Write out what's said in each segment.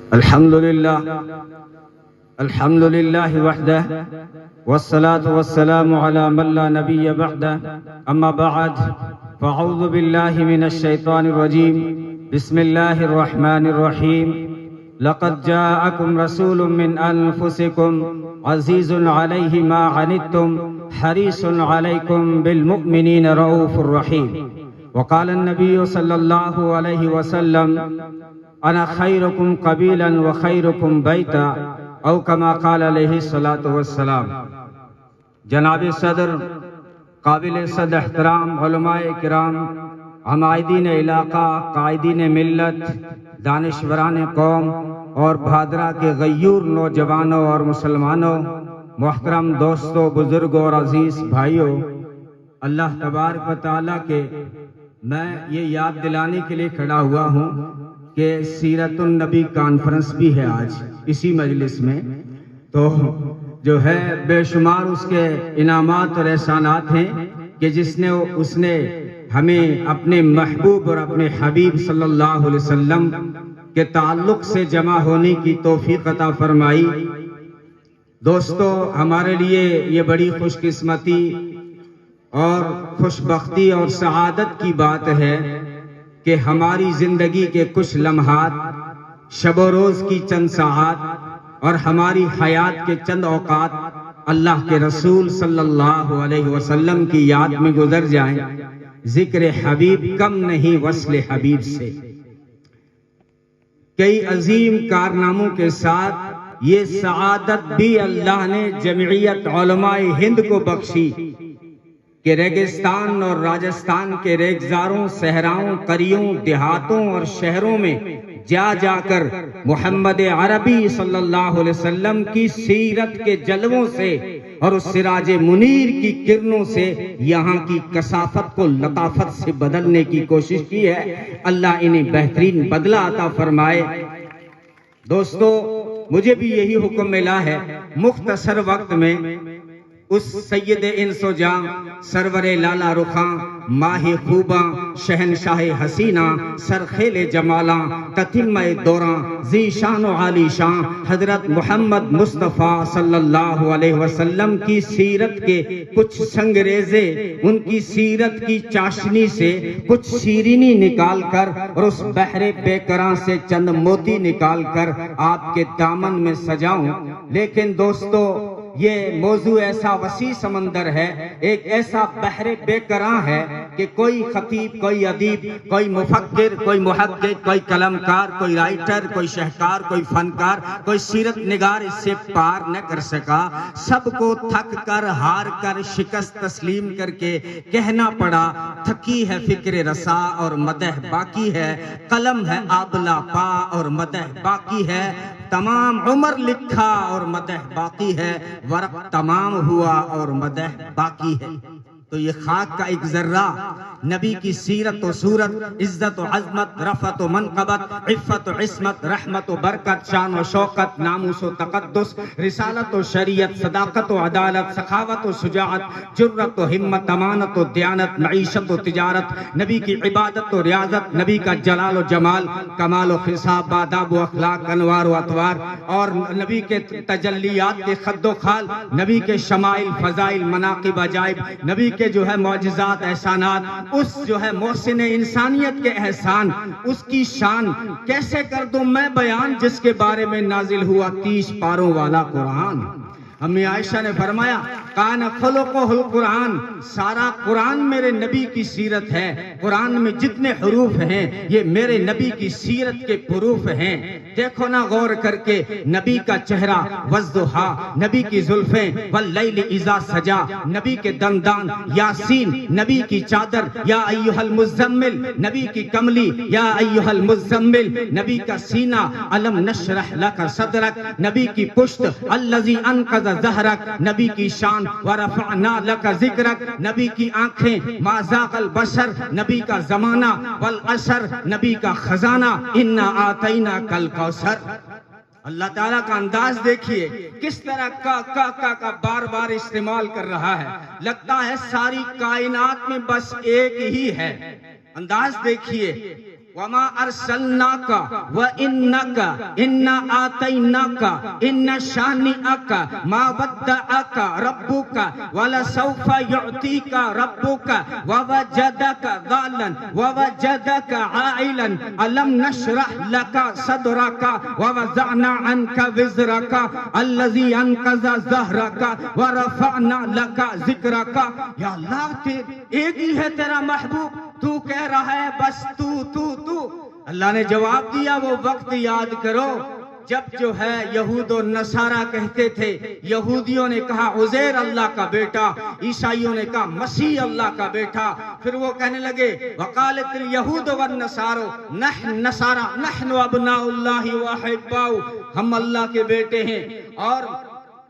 الحمد للہ وحدہ والصلاة والسلام على من لا نبی بعدہ اما بعد فاعوذ باللہ من الشیطان الرجیم بسم اللہ الرحمن الرحیم لقد جاءکم رسول من انفسکم عزیز علیہ ما عنتم حریص علیکم بالمؤمنین رؤوف الرحیم وقال النبی صلی اللہ علیہ وسلم انا خیرکم قبیلا وخیرکم بیتا او کما قال علیہ الصلاۃ والسلام۔ جناب صدر، قابل صد احترام علماء کرام، عمائدین علاقہ، قائدین ملت، دانشوران قوم اور بھادرہ کے غیور نوجوانوں اور مسلمانوں، محترم دوستوں، بزرگوں اور عزیز بھائیوں، اللہ تبارک و تعالیٰ کے میں یہ یاد دلانے کے لیے کھڑا ہوا ہوں کہ سیرت النبی کانفرنس بھی ہے آج اسی مجلس میں، تو جو ہے بے شمار اس کے انعامات اور احسانات ہیں کہ اس نے ہمیں اپنے محبوب اور اپنے حبیب صلی اللہ علیہ وسلم کے تعلق سے جمع ہونے کی توفیق عطا فرمائی۔ دوستو، ہمارے لیے یہ بڑی خوش قسمتی اور خوش بختی اور سعادت کی بات ہے کہ ہماری زندگی کے کچھ لمحات، شب و روز کی چند ساعات اور ہماری حیات کے چند اوقات اللہ کے رسول صلی اللہ علیہ وسلم کی یاد میں گزر جائیں۔ ذکر حبیب کم نہیں وصل حبیب سے۔ کئی عظیم کارناموں کے ساتھ یہ سعادت بھی اللہ نے جمعیت علماء ہند کو بخشی کہ ریگستان اور راجستھان کے ریگزاروں، صحراؤں، قریوں، دیہاتوں اور شہروں میں جا جا کر محمد عربی صلی اللہ علیہ وسلم کی سیرت کے جلووں سے اور اس سراج منیر کی کرنوں سے یہاں کی کثافت کو لطافت سے بدلنے کی کوشش کی ہے۔ اللہ انہیں بہترین بدلہ عطا فرمائے۔ دوستو، مجھے بھی یہی حکم ملا ہے مختصر وقت میں اس سید انس و جاں، سرور لالا رخاں، ماہ خوباں، شہنشاہ حسینہ، سرخیل جمالاں، تتمہ دوراں، ذی شان و عالی شان حضرت محمد مصطفیٰ صلی اللہ علیہ وسلم کی سیرت کے کچھ سنگریزے، ان کی سیرت کی چاشنی سے کچھ شیرینی نکال کر اور اس بحر بے کراں سے چند موتی نکال کر آپ کے دامن میں سجاؤں۔ لیکن دوستو، یہ موضوع ایسا وسیع سمندر ہے، ایک ایسا بحر بے کراں ہے کہ کوئی خطیب، کوئی ادیب، کوئی مفکر، کوئی محقق، کوئی قلمکار، کوئی رائٹر، کوئی شہکار، کوئی فنکار، کوئی سیرت نگار اس سے پار نہ کر سکا۔ سب کو تھک کر، ہار کر، شکست تسلیم کر کے کہنا پڑا، تھکی ہے فکر رسا اور مدح باقی ہے، قلم ہے آبلہ پا اور مدح باقی ہے، تمام عمر لکھا اور مدح باقی ہے، ورق تمام ہوا اور مدح باقی ہے۔ تو یہ خاک کا ایک ذرہ نبی کی سیرت و صورت، عزت و عظمت، رفعت و منقبت، عفت و عصمت، رحمت و برکت، شان و شوکت، ناموس و تقدس، رسالت و شریعت، صداقت و عدالت، سخاوت و شجاعت، جرت و ہمت، امانت و دیانت، معیشت و تجارت، نبی کی عبادت و ریاضت، نبی کا جلال و جمال، کمال و خصاب، آداب و اخلاق، انوار و اطوار، اور نبی کے تجلیات کے خد و خال، نبی کے شمائل، فضائل، مناقب، عجائب، نبی کے جو ہے معجزات، احسانات، اس جو ہے محسن انسانیت کے احسان، اس کی شان کیسے کر دوں میں بیان جس کے بارے میں نازل ہوا 30 پاروں والا قرآن۔ امی عائشہ نے فرمایا کان خلقہ القرآن، سارا قرآن میرے نبی کی سیرت ہے، قرآن میں جتنے حروف ہیں یہ میرے نبی کی سیرت کے حروف ہیں۔ دیکھو نا غور کر کے، نبی کا چہرہ والضحیٰ، نبی کی زلفیں واللیل اذا سجا، نبی کے دندان یاسین، نبی کی چادر یا ایھا المزمل، نبی کی کملی یا ایھا المزمل، نبی کا سینہ الم نشرح لک صدرک، نبی کی پشت الذی انقذ ظہرک، نبی کی شان ورفعنا لک ذکرک، نبی کی آنکھیں ما ذاق البصر، نبی کا زمانہ والعصر، نبی کا خزانہ انا آتیناک الکوثر۔ اللہ تعالیٰ کا انداز دیکھیے کس طرح کا بار بار استعمال کر رہا ہے، لگتا ہے ساری کائنات میں بس ایک ہی ہے۔ انداز دیکھیے، وما ارسلناک وانک انا آتیناک ان شانئک ما ودعک ربک ولسوف یعطیک ربک ووجدک ضالا ووجدک عائلا الم نشرح لک صدرک ووضعنا عنک وزرک الذی انقض ظہرک ورفعنا لک ذکرک۔ یا اللہ ایک ہی ہے تیرا محبوب، تو کہہ رہا ہے بس تو۔ اللہ نے جواب دیا وہ وقت یاد کرو جب جو ہے یہود و نصارہ کہتے تھے، یہودیوں نے کہا عزیر اللہ کا بیٹا، عیسائیوں نے کہا مسیح اللہ کا بیٹا، پھر وہ کہنے لگے وقالت الیہود والنصارى نحن ابناء اللہ واحباؤہ، ہم اللہ کے بیٹے ہیں۔ اور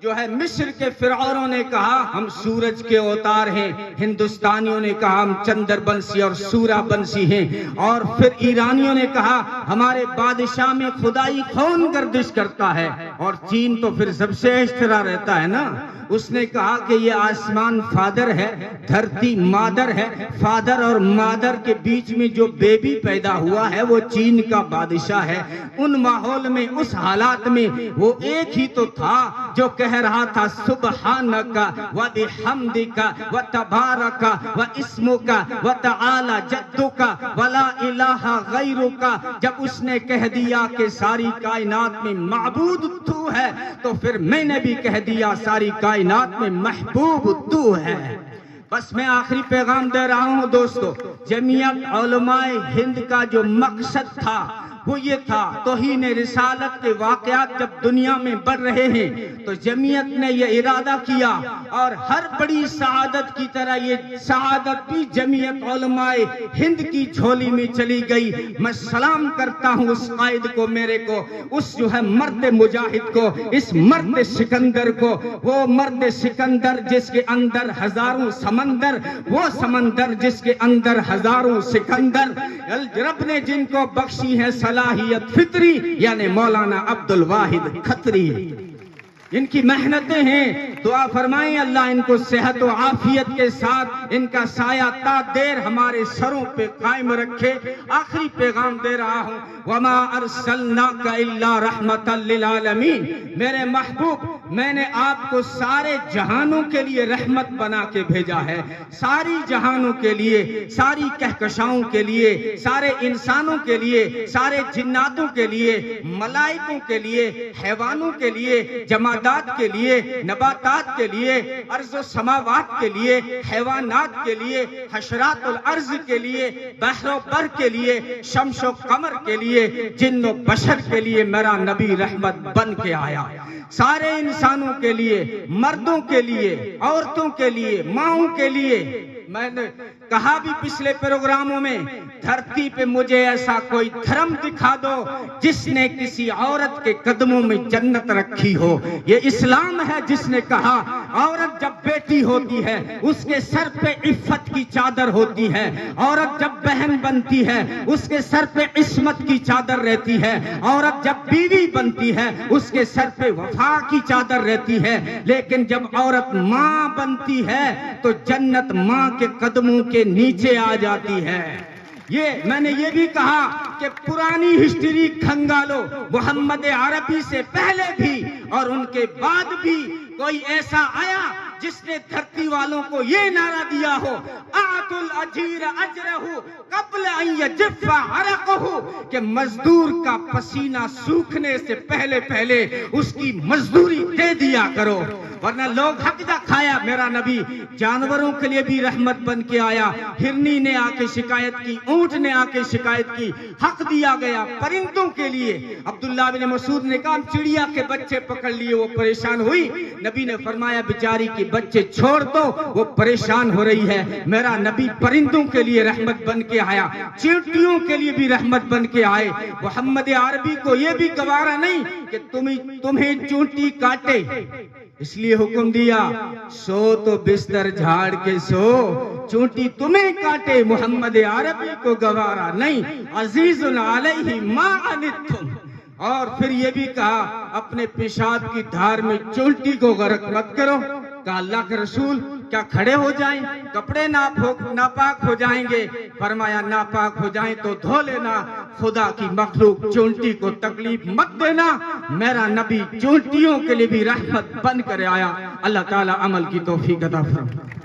جو ہے مصر کے فرعونوں نے کہا ہم سورج کے اوتار ہیں، ہندوستانیوں نے کہا ہم چندر بنسی اور سورہ بنسی ہیں، اور پھر ایرانیوں نے کہا ہمارے بادشاہ میں خدائی خون گردش کرتا ہے، اور چین تو پھر سب سے اشترا رہتا ہے نا، اس نے کہا کہ یہ آسمان فادر ہے، دھرتی مادر ہے، فادر اور مادر کے بیچ میں جو بیبی پیدا ہوا ہے وہ چین کا بادشاہ ہے۔ ان ماحول میں، اس حالات میں وہ ایک ہی تو تھا جو کہہ رہا تھا سبحانک وبحمدک وتبارک واسمک وتعالی جدک ولا الہ غیرک۔ جب اس نے کہہ دیا کہ ساری کائنات میں معبود تو ہے، تو پھر میں نے بھی کہہ دیا ساری کائنات میں محبوب تو ہے۔ بس میں آخری پیغام دے رہا ہوں دوستو، جمعیت علماء ہند کا جو مقصد تھا وہ یہ تھا، توہین رسالت کے واقعات جب دنیا میں بڑھ رہے ہیں تو جمعیت نے یہ ارادہ کیا، اور ہر بڑی سعادت کی طرح یہ سعادت بھی جمعیت علماء ہند کی جھولی میں چلی گئی۔ میں سلام کرتا ہوں اس قائد کو، میرے کو، اس جو ہے مرد مجاہد کو، اس مرد سکندر کو، وہ مرد سکندر جس کے اندر ہزاروں سمندر، وہ سمندر جس کے اندر ہزاروں سکندر، رب نے جن کو بخشی ہے صلاحیت فطری، یعنی مولانا عبد الواحد کھتری۔ ان کی محنتیں ہیں، دعا فرمائیں اللہ ان کو صحت و عافیت کے ساتھ ان کا سایہ تا دیر ہمارے سروں پہ قائم رکھے۔ آخری پیغام دے رہا ہوں، وما ارسلناک الا رحمتا للعالمین، میرے محبوب میں نے آپ کو سارے جہانوں کے لیے رحمت بنا کے بھیجا ہے، ساری جہانوں کے لیے، ساری کہکشاؤں کے لیے، سارے انسانوں کے لیے، سارے جناتوں کے لیے، ملائکوں کے لیے، حیوانوں کے لیے، جمادات کے لیے، نباتات کے لیے، ارض و سماوات کے لیے، حیوانات کے لیے، حشرات الارض کے لیے، بحر و بر کے لیے، شمس و قمر کے لیے، جن و بشر کے لیے میرا نبی رحمت بن کے آیا۔ سارے انسانوں کے لیے، مردوں کے لیے، عورتوں کے لیے، ماؤں کے لیے۔ میں نے کہا بھی پچھلے پروگراموں میں، دھرتی پہ مجھے ایسا کوئی دھرم دکھا دو جس نے کسی عورت کے قدموں میں جنت رکھی ہو۔ یہ اسلام ہے جس نے کہا عورت جب بیٹی ہوتی ہے اس کے سر پہ عفت کی چادر ہوتی ہے، عورت جب بہن بنتی ہے اس کے سر پہ عصمت کی چادر رہتی ہے، عورت جب بیوی بنتی ہے اس کے سر پہ وفا کی چادر رہتی ہے، لیکن جب عورت ماں بنتی ہے تو جنت ماں کے قدموں کے نیچے آ جاتی ہے۔ یہ میں نے یہ بھی کہا کہ پرانی ہسٹری کھنگالو، محمد عربی سے پہلے بھی اور ان کے بعد بھی کوئی ایسا آیا جس نے دھرتی والوں کو یہ نعرہ دیا ہو، اعط الاجیر اجرہ قبل ان یجف عرقہ، کہ مزدور کا پسینہ سوکھنے سے پہلے پہلے اس کی مزدوری دے دیا کرو، ورنہ لوگ حق نہ کھایا۔ میرا نبی جانوروں کے لیے بھی رحمت بن کے آیا، ہرنی نے آ کے شکایت کی، اونٹ نے آ کے شکایت کی، حق دیا گیا پرندوں کے لیے۔ عبداللہ بن مسعود نے کہا چڑیا کے بچے پکڑ لیے، وہ پریشان ہوئی، نبی نے فرمایا بیچاری کے بچے چھوڑ دو، وہ پریشان ہو رہی ہے۔ میرا نبی پرندوں کے لیے رحمت بن کے آیا، چیونٹیوں کے لیے بھی رحمت بن کے آئے۔ محمد عربی کو یہ بھی گوارا نہیں کہ تمہیں چونٹی کاٹے، اس لیے حکم دیا سو تو بستر جھاڑ کے سو، چونٹی تمہیں کاٹے محمد عربی کو گوارا نہیں۔ عزیز علیہ ما عنتم، اور پھر یہ بھی کہا اپنے پیشاب کی دھار میں چونٹی کو غرق مت کرو۔ کہا اللہ کے رسول کیا کھڑے ہو جائیں، کپڑے ناپاک ہو جائیں گے؟ فرمایا ناپاک ہو جائیں تو دھو لینا، خدا کی مخلوق چونٹی کو تکلیف مت دینا، میرا نبی چونٹیوں کے لیے بھی رحمت بن کر آیا۔ اللہ تعالی عمل کی توفیق عطا فرمائے۔